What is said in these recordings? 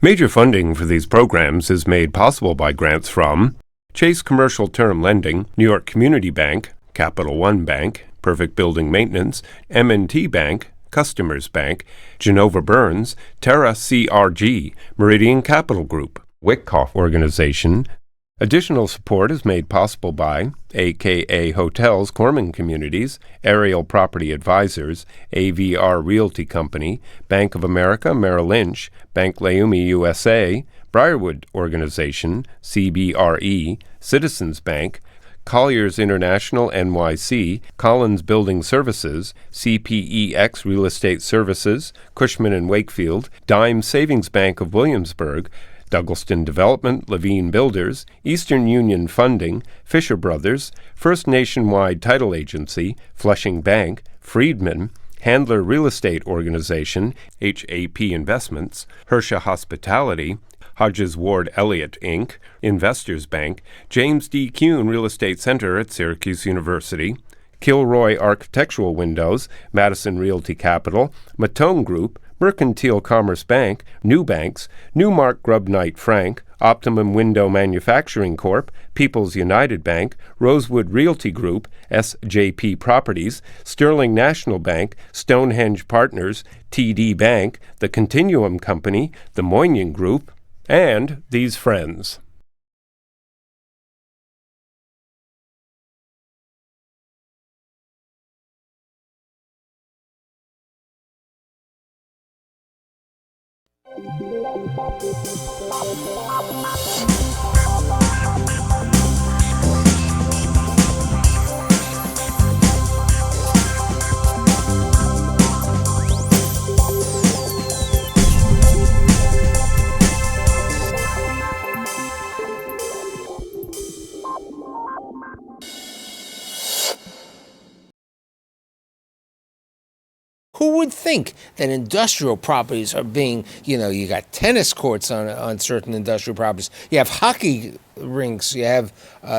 Major funding for these programs is made possible by grants from Chase Commercial Term Lending, New York Community Bank, Capital One Bank, Perfect Building Maintenance, M&T Bank, Customers Bank, Genova Burns, Terra CRG, Meridian Capital Group, Wyckoff Organization. Additional support is made possible by AKA Hotels Corman Communities, Aerial Property Advisors, AVR Realty Company, Bank of America Merrill Lynch, Bank Leumi USA, Briarwood Organization, CBRE, Citizens Bank, Colliers International NYC, Collins Building Services, CPEX Real Estate Services, Cushman & Wakefield, Dime Savings Bank of Williamsburg, Douglaston Development, Levine Builders, Eastern Union Funding, Fisher Brothers, First Nationwide Title Agency, Flushing Bank, Friedman, Handler Real Estate Organization, HAP Investments, Hersha Hospitality, Hodges Ward Elliott, Inc., Investors Bank, James D. Kuhn Real Estate Center at Syracuse University, Kilroy Architectural Windows, Madison Realty Capital, Matone Group, Mercantile Commerce Bank, New Banks, Newmark Grubb Knight Frank, Optimum Window Manufacturing Corp., People's United Bank, Rosewood Realty Group, SJP Properties, Sterling National Bank, Stonehenge Partners, TD Bank, The Continuum Company, The Moynihan Group, and these friends. Who would think that industrial properties are being, you got tennis courts on certain industrial properties. You have hockey rinks, you have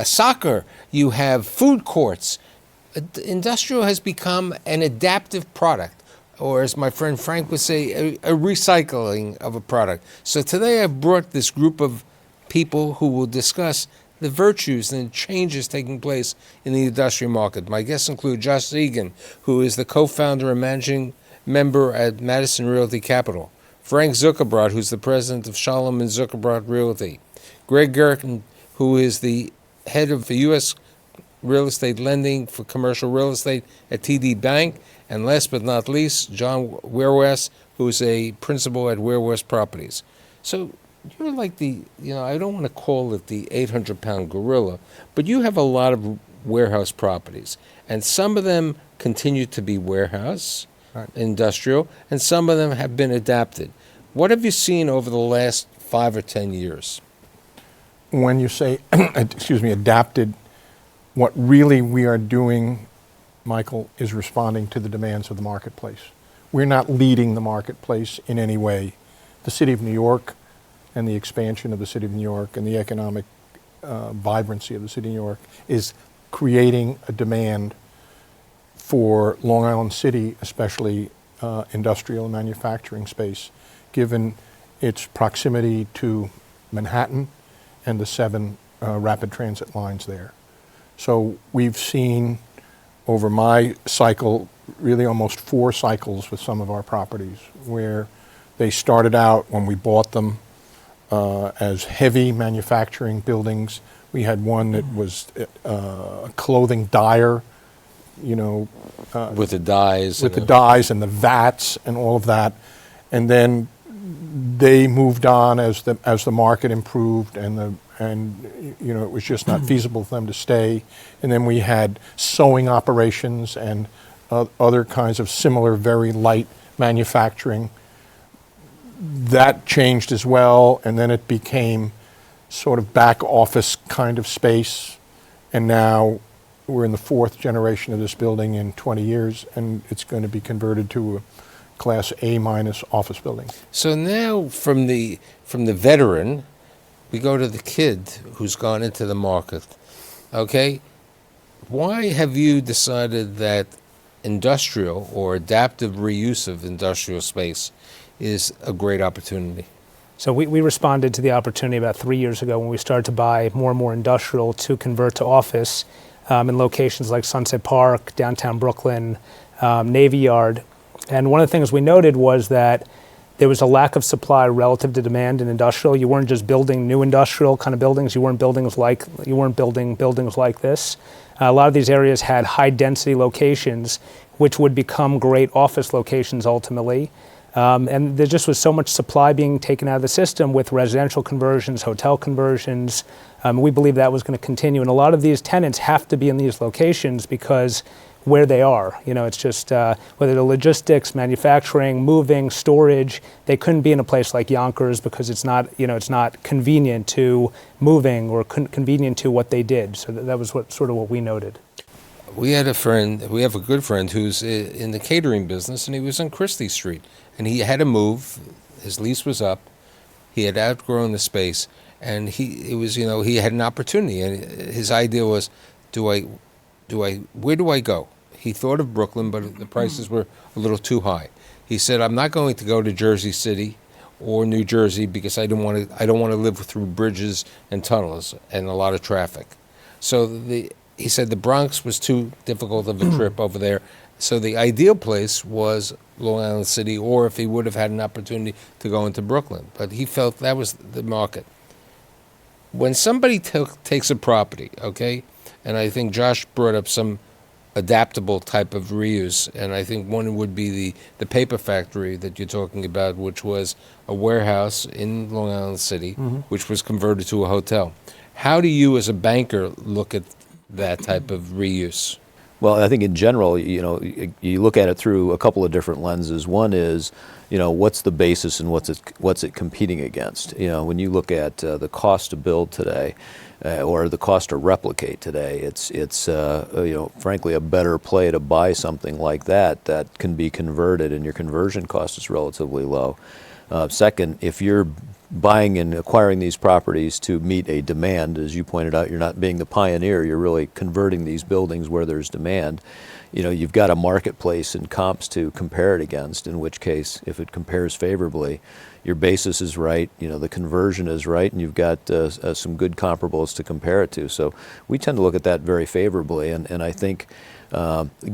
soccer, you have food courts. Industrial has become an adaptive product, or as my friend Frank would say, a recycling of a product. So today I've brought this group of people who will discuss the virtues and changes taking place in the industrial market. My guests include Josh Zegen, who is the co-founder and managing member at Madison Realty Capital, Frank Zuckerbrot, who's the president of Sholom and Zuckerbrot Realty, Gregg Gerken, who is the head of the U.S. real estate lending for commercial real estate at TD Bank, and last but not least, John Werwaiss, who is a principal at Werwaiss Properties. So you're like I don't want to call it the 800-pound gorilla, but you have a lot of warehouse properties, and some of them continue to be warehouse, right, industrial, and some of them have been adapted. What have you seen over the last 5 or 10 years? When you say, adapted, what really we are doing, Michael, is responding to the demands of the marketplace. We're not leading the marketplace in any way. The City of New York and the expansion of the City of New York and the economic vibrancy of the City of New York is creating a demand for Long Island City, especially industrial and manufacturing space, given its proximity to Manhattan and the 7 rapid transit lines there. So we've seen over my cycle really almost 4 cycles with some of our properties where they started out when we bought them as heavy manufacturing buildings. We had one that was a clothing dyer, with the dyes. With the dyes and the vats and all of that. And then they moved on as the market improved and it was just not feasible for them to stay. And then we had sewing operations and other kinds of similar, very light manufacturing. That changed as well, and then it became sort of back office kind of space, and now we're in the 4th generation of this building in 20 years, and it's going to be converted to a Class A- office building. So now from the veteran, we go to the kid who's gone into the market. Okay, why have you decided that industrial or adaptive reuse of industrial space is a great opportunity? So we responded to the opportunity about 3 years ago when we started to buy more and more industrial to convert to office in locations like Sunset Park, downtown Brooklyn, Navy Yard. And one of the things we noted was that there was a lack of supply relative to demand in industrial. You weren't just building new industrial kind of buildings. You weren't building buildings like this. A lot of these areas had high density locations, which would become great office locations ultimately. And there just was so much supply being taken out of the system with residential conversions, hotel conversions. We believe that was going to continue. And a lot of these tenants have to be in these locations because where they are. It's just whether the logistics, manufacturing, moving, storage, they couldn't be in a place like Yonkers because it's not, it's not convenient to moving or convenient to what they did. So that was what we noted. We have a good friend who's in the catering business, and he was on Christie Street, and he had to move. His lease was up. He had outgrown the space, and he had an opportunity, and his idea was, where do I go? He thought of Brooklyn, but the prices were a little too high. He said, I'm not going to go to Jersey City or New Jersey because I don't want to live through bridges and tunnels and a lot of traffic. So he said the Bronx was too difficult of a trip over there. So the ideal place was Long Island City, or if he would have had an opportunity to go into Brooklyn. But he felt that was the market. When somebody takes a property, okay, and I think Josh brought up some adaptable type of reuse, and I think one would be the paper factory that you're talking about, which was a warehouse in Long Island City, which was converted to a hotel. How do you as a banker look at that type of reuse? Well, I think in general, you look at it through a couple of different lenses. One is, what's the basis and what's it competing against? When you look at the cost to build today, or the cost to replicate today, it's frankly a better play to buy something like that can be converted, and your conversion cost is relatively low. Second, if you're buying and acquiring these properties to meet a demand, as you pointed out, you're not being the pioneer, you're really converting these buildings where there's demand. You've got a marketplace and comps to compare it against, in which case, if it compares favorably, your basis is right, the conversion is right, and you've got some good comparables to compare it to. So we tend to look at that very favorably, and I think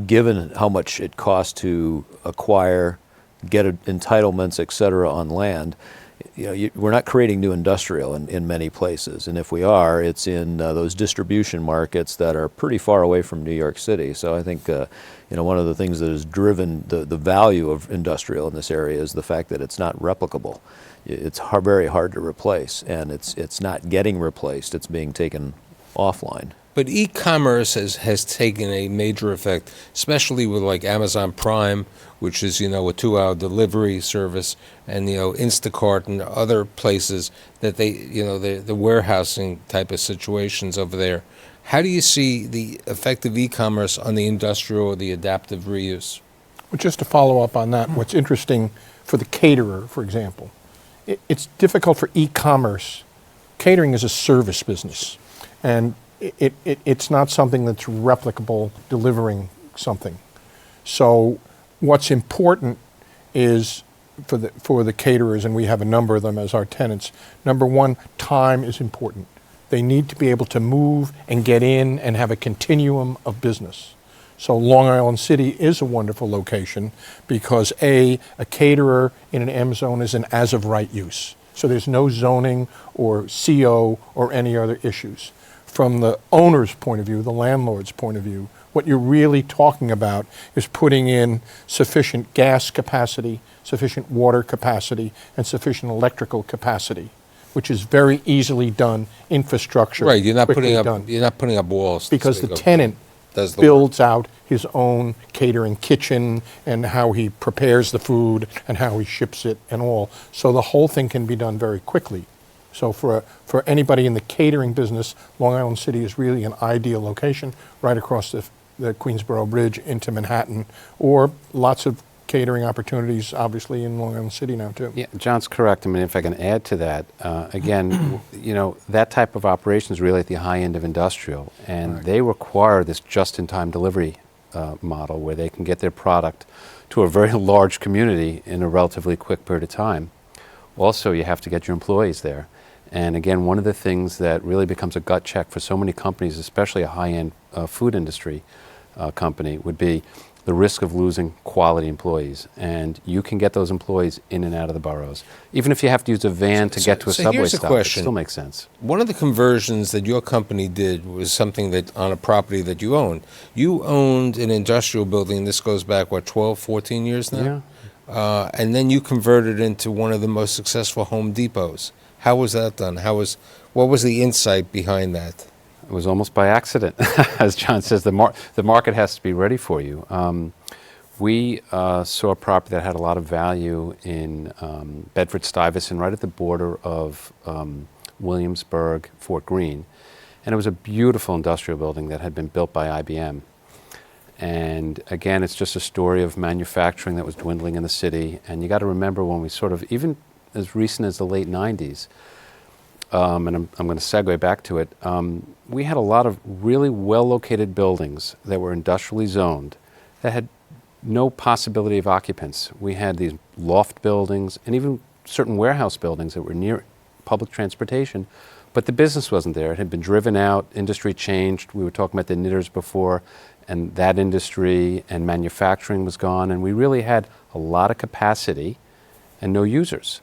given how much it costs to acquire, get entitlements, et cetera, on land, we're not creating new industrial in many places, and if we are, it's in those distribution markets that are pretty far away from New York City. So I think one of the things that has driven the value of industrial in this area is the fact that it's not replicable. It's very hard to replace, and it's not getting replaced. It's being taken offline. But e-commerce has taken a major effect, especially with like Amazon Prime, which is, a 2-hour delivery service, and, Instacart and other places that the warehousing type of situations over there. How do you see the effect of e-commerce on the industrial or the adaptive reuse? Well, just to follow up on that, what's interesting for the caterer, for example, it's difficult for e-commerce. Catering is a service business, and it's not something that's replicable, delivering something. So what's important is for the caterers, and we have a number of them as our tenants, number one, time is important. They need to be able to move and get in and have a continuum of business. So Long Island City is a wonderful location because a caterer in an M zone is an as-of-right use. So there's no zoning or CO or any other issues. From the owner's point of view, the landlord's point of view, what you're really talking about is putting in sufficient gas capacity, sufficient water capacity, and sufficient electrical capacity, which is very easily done. Infrastructure, right? You're not putting up walls because the tenant builds out his own catering kitchen and how he prepares the food and how he ships it and all. So the whole thing can be done very quickly. So for anybody in the catering business, Long Island City is really an ideal location, right across the Queensboro Bridge into Manhattan, or lots of catering opportunities, obviously, in Long Island City now, too. Yeah, John's correct. I mean, if I can add to that, again, that type of operation is really at the high end of industrial, and they require this just-in-time delivery model where they can get their product to a very large community in a relatively quick period of time. Also, you have to get your employees there. And again, one of the things that really becomes a gut check for so many companies, especially a high-end food industry company, would be the risk of losing quality employees. And you can get those employees in and out of the boroughs. Even if you have to use a van to get to a subway here's a stop, question. it still makes sense. One of the conversions that your company did was something that on a property that you owned. You owned an industrial building. This goes back, 12, 14 years now? Yeah. And then you converted into one of the most successful Home Depots. How was that done? What was the insight behind that? It was almost by accident. As John says, the market has to be ready for you. We saw a property that had a lot of value in Bedford-Stuyvesant, right at the border of Williamsburg, Fort Greene. And it was a beautiful industrial building that had been built by IBM. And again, it's just a story of manufacturing that was dwindling in the city. And you got to remember when we sort of, even as recent as the late 90s, and I'm going to segue back to it, we had a lot of really well-located buildings that were industrially zoned that had no possibility of occupants. We had these loft buildings and even certain warehouse buildings that were near public transportation, but the business wasn't there. It had been driven out, industry changed. We were talking about the knitters before, and that industry and manufacturing was gone, and we really had a lot of capacity and no users.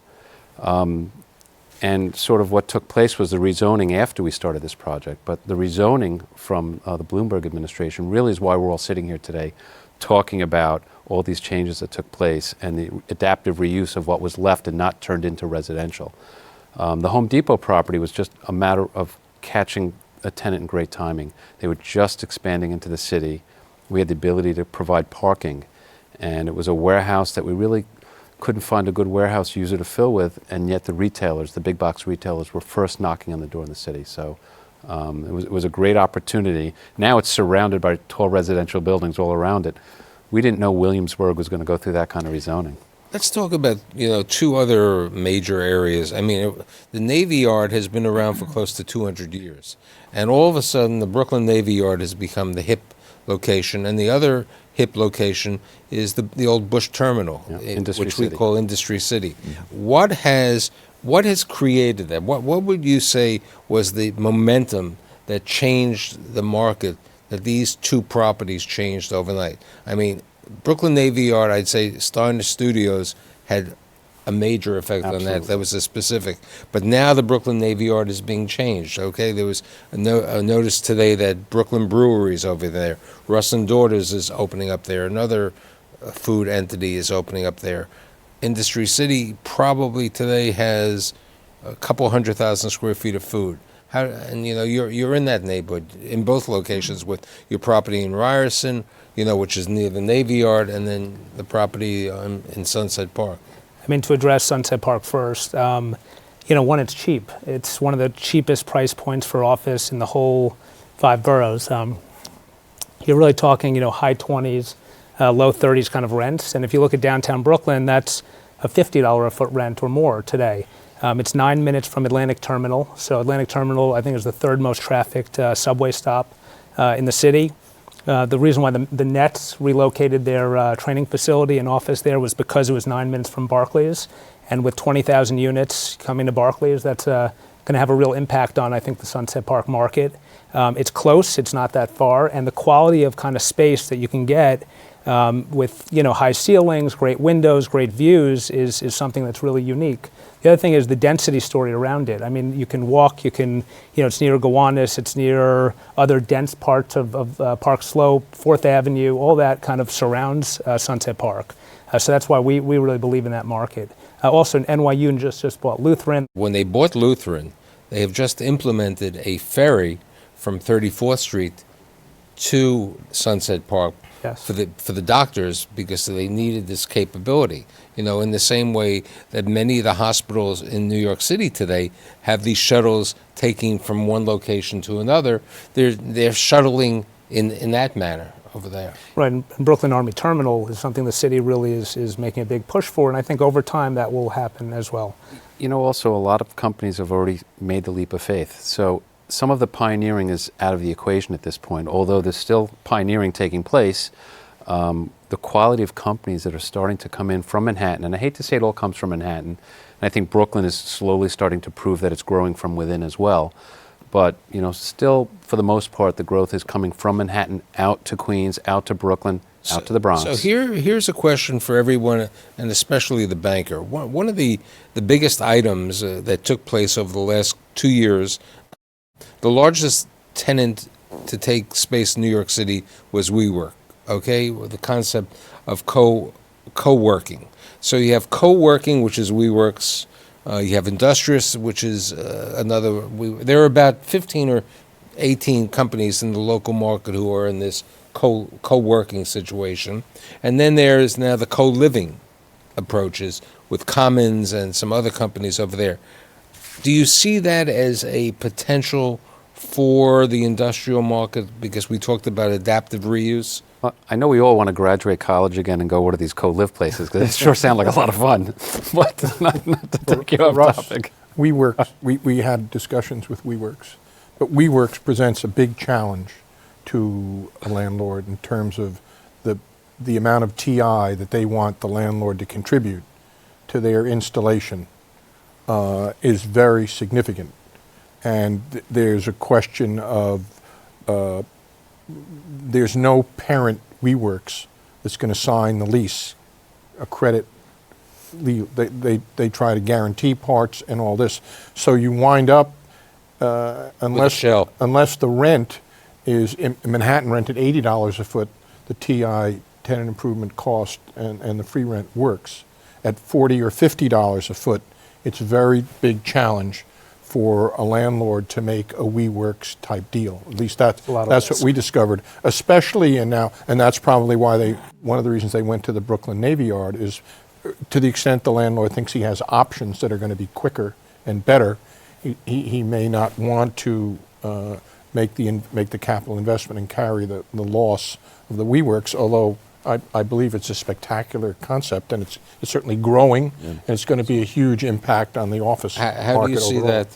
And sort of what took place was the rezoning after we started this project. But the rezoning from the Bloomberg administration really is why we're all sitting here today talking about all these changes that took place and the adaptive reuse of what was left and not turned into residential. The Home Depot property was just a matter of catching a tenant in great timing. They were just expanding into the city. We had the ability to provide parking, and it was a warehouse that we really couldn't find a good warehouse user to fill with, and yet the retailers, the big box retailers, were first knocking on the door in the city. So it was a great opportunity. Now it's surrounded by tall residential buildings all around it. We didn't know Williamsburg was going to go through that kind of rezoning. Let's talk about, two other major areas. I mean, the Navy Yard has been around for close to 200 years. And all of a sudden, the Brooklyn Navy Yard has become the hip location. And the other hip location is the old Bush Terminal, which we call Industry City. What has created that? What would you say was the momentum that changed the market, that these two properties changed overnight? I mean, Brooklyn Navy Yard, I'd say Steiner Studios had a major effect on that. That was a specific. But now the Brooklyn Navy Yard is being changed, okay? There was a notice today that Brooklyn Brewery is over there. Russ and Daughters is opening up there. Another food entity is opening up there. Industry City probably today has a couple 100,000 square feet of food. You're in that neighborhood in both locations with your property in Ryerson, which is near the Navy Yard, and then the property in Sunset Park. I mean, to address Sunset Park first, one, it's cheap. It's one of the cheapest price points for office in the whole 5 boroughs. You're really talking, high 20s, low 30s kind of rents. And if you look at downtown Brooklyn, that's a $50 a foot rent or more today. It's 9 minutes from Atlantic Terminal. So Atlantic Terminal, I think, is the third most trafficked subway stop in the city. The reason why the Nets relocated their training facility and office there was because it was 9 minutes from Barclays. And with 20,000 units coming to Barclays, that's going to have a real impact on, I think, the Sunset Park market. It's close, it's not that far, and the quality of kind of space that you can get with high ceilings, great windows, great views is something that's really unique. The other thing is the density story around it. I mean, you can walk, it's near Gowanus, it's near other dense parts of Park Slope, 4th Avenue, all that kind of surrounds Sunset Park. So that's why we really believe in that market. Also, NYU just bought Lutheran. When they bought Lutheran, they have just implemented a ferry from 34th Street to Sunset Park. Yes. For the doctors, because they needed this capability. In the same way that many of the hospitals in New York City today have these shuttles taking from one location to another, they're shuttling in that manner over there. Right, and Brooklyn Army Terminal is something the city really is making a big push for, and I think over time that will happen as well. Also a lot of companies have already made the leap of faith. So some of the pioneering is out of the equation at this point, although there's still pioneering taking place. The quality of companies that are starting to come in from Manhattan, and I hate to say it all comes from Manhattan, and And I think Brooklyn is slowly starting to prove that it's growing from within as well. But, still, for the most part, the growth is coming from Manhattan out to Queens, out to Brooklyn, out to the Bronx. So here's a question for everyone, and especially the banker. One of the biggest items that took place over the last 2 years, the largest tenant to take space in New York City was WeWork, okay? With the concept of co-working. So you have co-working, which is WeWork's. You have Industrious, which is another. There are about 15 or 18 companies in the local market who are in this co-working situation. And then there's now the co-living approaches with Commons and some other companies over there. Do you see that as a potential for the industrial market? Because we talked about adaptive reuse. Well, I know we all want to graduate college again and go to these co-live places because they sure sound like a lot of fun. But not to take you off topic. WeWorks, we had discussions with WeWorks, but WeWorks presents a big challenge to a landlord in terms of the amount of TI that they want the landlord to contribute to their installation is very significant. And there's a question of there's no parent WeWorks that's going to sign the lease, a credit. They try to guarantee parts and all this. So you wind up, unless the rent is, in Manhattan rent at $80 a foot, the TI tenant improvement cost and the free rent works. At $40 or $50 a foot, it's a very big challenge for a landlord to make a WeWorks type deal. At least that's what we discovered, especially and that's probably why one of the reasons they went to the Brooklyn Navy Yard is to the extent the landlord thinks he has options that are going to be quicker and better, he may not want to make the capital investment and carry the loss of the WeWorks, although I believe it's a spectacular concept, and it's certainly growing, and it's going to be a huge impact on the office market overall. How do you see that?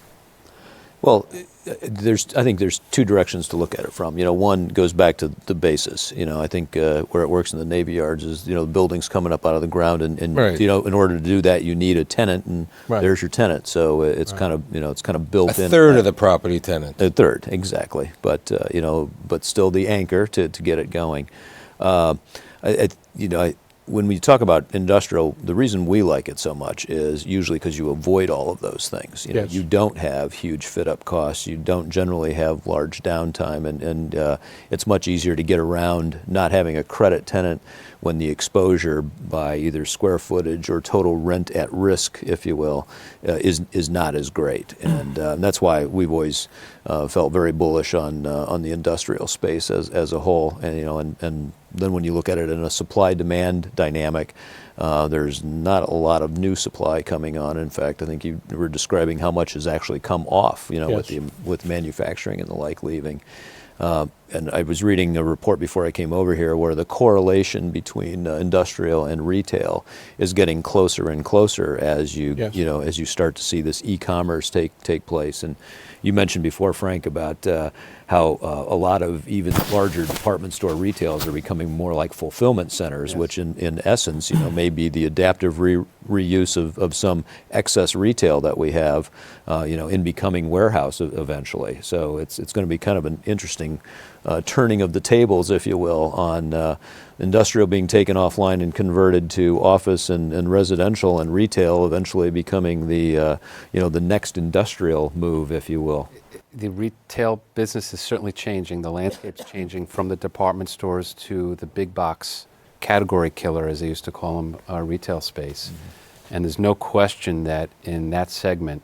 Well, I think there's two directions to look at it from. One goes back to the basis. I think where it works in the Navy Yards is, the building's coming up out of the ground, and right. In order to do that, you need a tenant, and there's your tenant. So it's kind of built in. A third of the property tenant. A third, exactly. But but still the anchor to get it going. When we talk about industrial, the reason we like it so much is usually because you avoid all of those things. Yes. You don't have huge fit-up costs. You don't generally have large downtime, and it's much easier to get around not having a credit tenant when the exposure by either square footage or total rent at risk, if you will, is not as great. And that's why we've always felt very bullish on the industrial space as a whole. And and then when you look at it in a supply-demand dynamic, there's not a lot of new supply coming on. In fact, I think you were describing how much has actually come off, Yes. with manufacturing and the like leaving. And I was reading a report before I came over here where the correlation between industrial and retail is getting closer and closer as as you start to see this e-commerce take place. And you mentioned before, Frank, about how a lot of even larger department store retails are becoming more like fulfillment centers, Yes. which in essence, may be the adaptive reuse of some excess retail that we have, in becoming warehouse eventually. So it's going to be kind of an interesting turning of the tables, if you will, on industrial being taken offline and converted to office and residential, and retail eventually becoming the next industrial move, if you will. The retail business is certainly changing. The landscape's changing from the department stores to the big box category killer, as they used to call them, retail space. Mm-hmm. And there's no question that in that segment,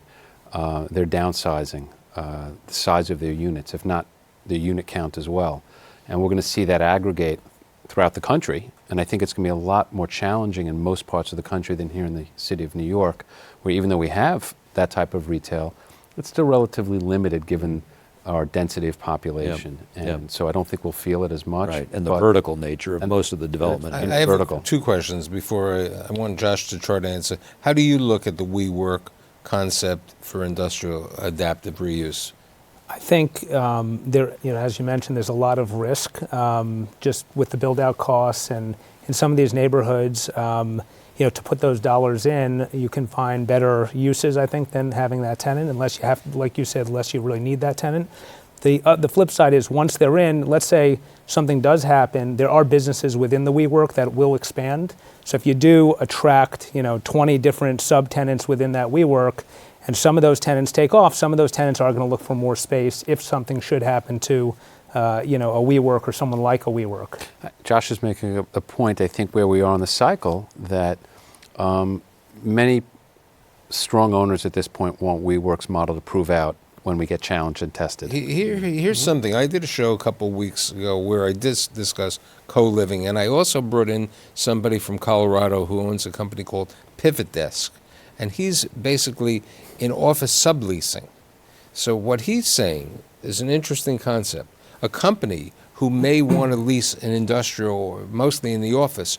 they're downsizing the size of their units, if not the unit count as well. And we're going to see that aggregate throughout the country. And I think it's going to be a lot more challenging in most parts of the country than here in the city of New York, where even though we have that type of retail, it's still relatively limited given our density of population. Yep. And so I don't think we'll feel it as much. Right, and the vertical nature of most of the development. I have vertical. two questions before I want Josh to try to answer. How do you look at the WeWork concept for industrial adaptive reuse? I think there, as you mentioned, there's a lot of risk just with the build-out costs and in some of these neighborhoods, you know, to put those dollars in, you can find better uses, I think, than having that tenant, unless you have, like you said, unless you really need that tenant. The flip side is once they're in, let's say something does happen, there are businesses within the WeWork that will expand. So if you do attract, you know, 20 different subtenants within that WeWork, and some of those tenants take off, some of those tenants are going to look for more space if something should happen to, you know, a WeWork or someone like a WeWork. Josh is making a point, I think, where we are in the cycle, that many strong owners at this point want WeWork's model to prove out when we get challenged and tested. Here's something. I did a show a couple weeks ago where I discussed co-living, and I also brought in somebody from Colorado who owns a company called Pivot Desk, and he's basically in office subleasing. So what he's saying is an interesting concept. A company who may want to lease an industrial, or mostly in the office,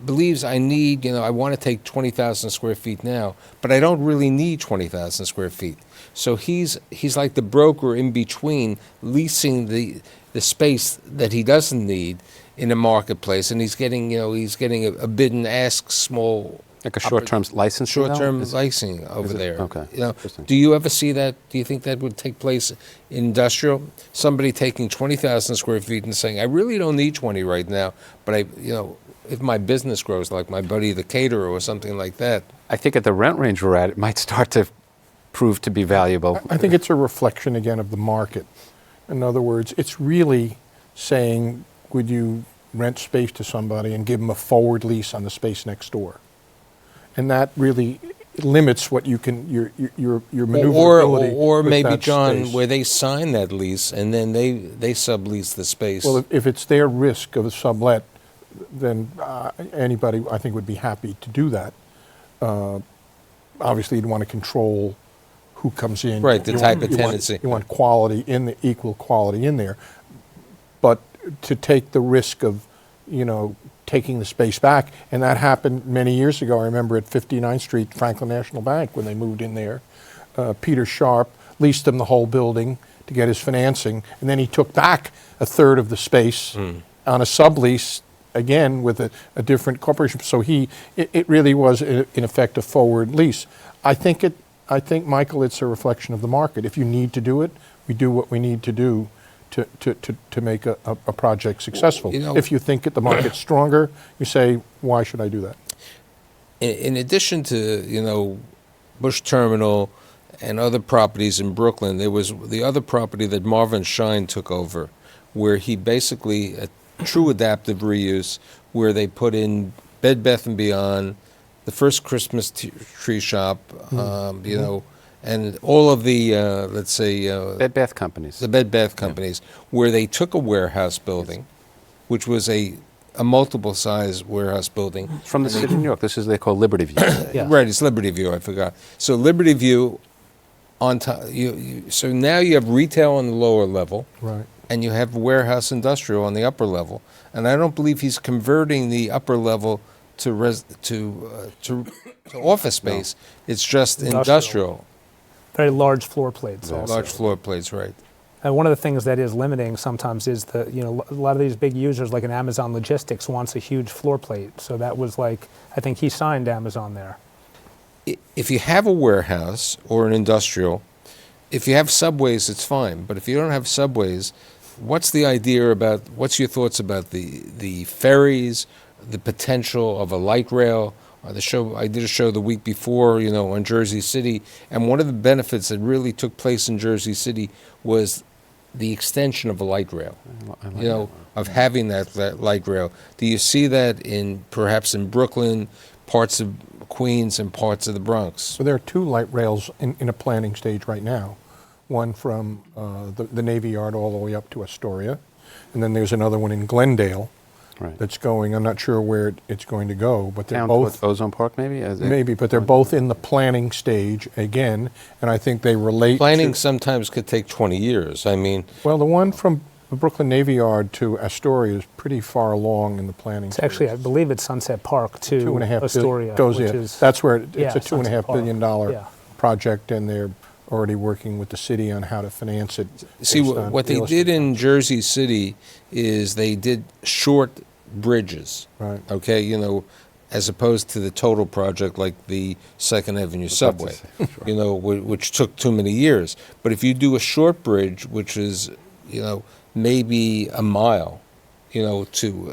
believes I need, you know, I want to take 20,000 square feet now, but I don't really need 20,000 square feet. So he's like the broker in between, leasing the space that he doesn't need in a marketplace, and he's getting, you know, a bid and ask small. Like a short-term license? Short-term licensing over there. Okay. You know, do you ever see that? Do you think that would take place in industrial? Somebody taking 20,000 square feet and saying, I really don't need 20 right now, but you know, if my business grows, like my buddy the caterer or something like that. I think at the rent range we're at, it might start to prove to be valuable. I think it's a reflection again of the market. In other words, it's really saying, would you rent space to somebody and give them a forward lease on the space next door? And that really limits what you can, your maneuverability. Or with maybe, that John, space. where they sign that lease and then they sublease the space. Well, if it's their risk of a sublet, then anybody, I think, would be happy to do that. Obviously, you'd want to control who comes in. Right, the type of tenancy. You want quality in the equal quality in there. But to take the risk of, you know, taking the space back, and that happened many years ago. I remember at 59th Street, Franklin National Bank, when they moved in there, Peter Sharp leased them the whole building to get his financing, and then he took back a third of the space on a sublease, again with a different corporation. So it really was in effect a forward lease. I think, Michael, it's a reflection of the market. If you need to do it, we do what we need to do to make a project successful. You know, if you think that the market's stronger, you say, why should I do that? In addition to, you know, Bush Terminal and other properties in Brooklyn, there was the other property that Marvin Shine took over, where he basically, a true adaptive reuse, where they put in Bed Bath & Beyond, the first Christmas tree shop, you know, and all of the, let's say... Bed Bath companies. The Bed Bath companies, where they took a warehouse building, which was a multiple size warehouse building. From the city of New York. This is, they call Liberty View. Yeah. Right, it's Liberty View, I forgot. So Liberty View, on top, so now you have retail on the lower level. Right. And you have warehouse industrial on the upper level. And I don't believe he's converting the upper level to office space. No. It's just industrial. Very large floor plates also. Large floor plates, right. And one of the things that is limiting sometimes is that, you know, a lot of these big users, like an Amazon Logistics, wants a huge floor plate. So that was like, I think he signed Amazon there. If you have a warehouse or an industrial, if you have subways, it's fine. But if you don't have subways, what's the idea about, what's your thoughts about the ferries, the potential of a light rail? I did a show the week before, you know, on Jersey City, and one of the benefits that really took place in Jersey City was the extension of a light rail, you know, of having that light rail. Do you see that perhaps in Brooklyn, parts of Queens, and parts of the Bronx? So there are two light rails in a planning stage right now. One from the Navy Yard all the way up to Astoria, and then there's another one in Glendale. Right. That's going. I'm not sure where it's going to go, but they're Down both Ozone Park, maybe. Maybe, but they're both in the planning stage again, and I think they relate. Planning sometimes could take 20 years. I mean, well, the one from the Brooklyn Navy Yard to Astoria is pretty far along in the planning. It's actually, I believe it's Sunset Park to Astoria. That's where it's a $2.5 billion project, and they're already working with the city on how to finance it. See, what they did in Jersey City is they did short bridges. Right. Okay, as opposed to the total project like the Second Avenue subway, which took too many years. But if you do a short bridge, which is, maybe a mile, to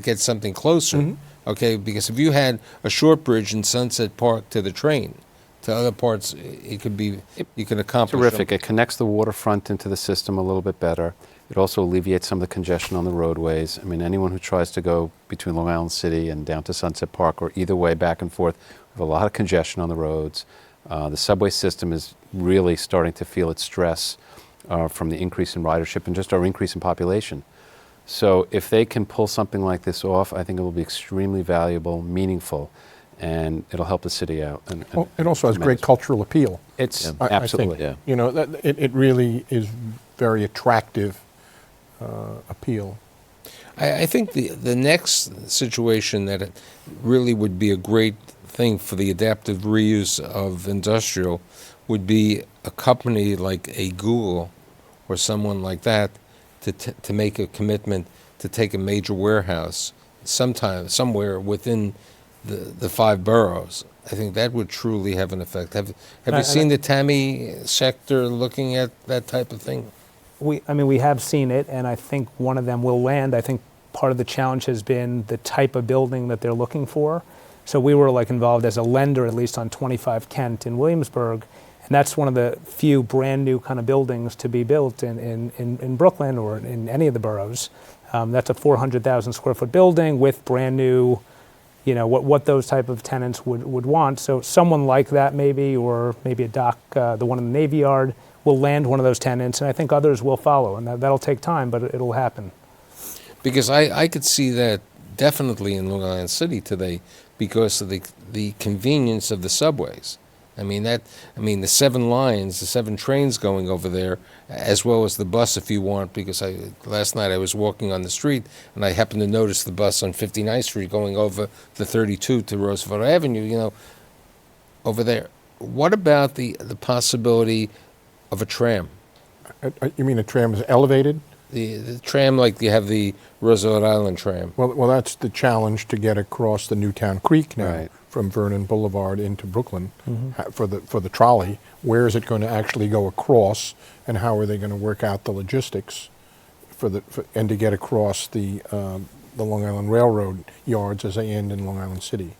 get something closer, okay, because if you had a short bridge in Sunset Park to the train, to other parts, it could be, you can accomplish. Terrific. It connects the waterfront into the system a little bit better. It also alleviates some of the congestion on the roadways. I mean, anyone who tries to go between Long Island City and down to Sunset Park or either way back and forth, we have a lot of congestion on the roads. The subway system is really starting to feel its stress from the increase in ridership and just our increase in population. So if they can pull something like this off, I think it will be extremely valuable, meaningful, and it'll help the city out. Well, it also has great cultural appeal. It's I absolutely. think, it really is very attractive appeal. I think the next situation that it really would be a great thing for the adaptive reuse of industrial would be a company like a Google or someone like that to make a commitment to take a major warehouse somewhere within the 5 boroughs. I think that would truly have an effect. Have you seen the TAMI sector looking at that type of thing? We have seen it, and I think one of them will land. I think part of the challenge has been the type of building that they're looking for. So we were involved as a lender, at least on 25 Kent in Williamsburg, and that's one of the few brand new kind of buildings to be built in Brooklyn or in any of the boroughs. That's a 400,000 square foot building with brand new, what those type of tenants would want. So someone like that maybe, or maybe a dock, the one in the Navy Yard, will land one of those tenants, and I think others will follow, and that'll take time, but it'll happen. Because I could see that definitely in Long Island City today because of the convenience of the subways. The 7 lines, the 7 trains going over there, as well as the bus if you want, because last night I was walking on the street and I happened to notice the bus on 59th Street going over the 32 to Roosevelt Avenue, over there. What about the possibility of a tram? You mean a tram is elevated? The tram, like you have the Roosevelt Island tram. Well, that's the challenge to get across the Newtown Creek now. Right. From Vernon Boulevard into Brooklyn for the trolley. Where is it going to actually go across, and how are they going to work out the logistics and to get across the Long Island Railroad yards as they end in Long Island City?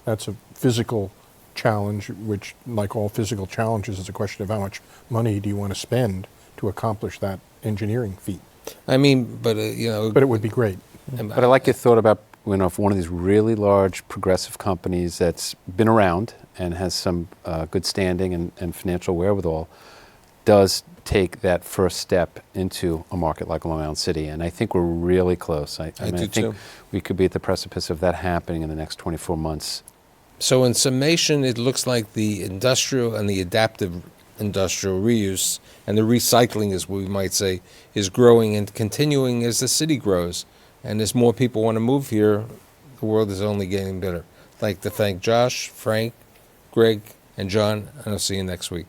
That's a physical challenge, which, like all physical challenges, is a question of how much money do you want to spend to accomplish that engineering feat. But it would be great. But I like your thought about if one of these really large progressive companies that's been around and has some good standing and financial wherewithal does take that first step into a market like Long Island City. And I think we're really close. I think too. We could be at the precipice of that happening in the next 24 months. So in summation, it looks like the industrial and the adaptive industrial reuse and the recycling, as we might say, is growing and continuing as the city grows. And as more people want to move here, the world is only getting better. I'd like to thank Josh, Frank, Gregg, and John, and I'll see you next week.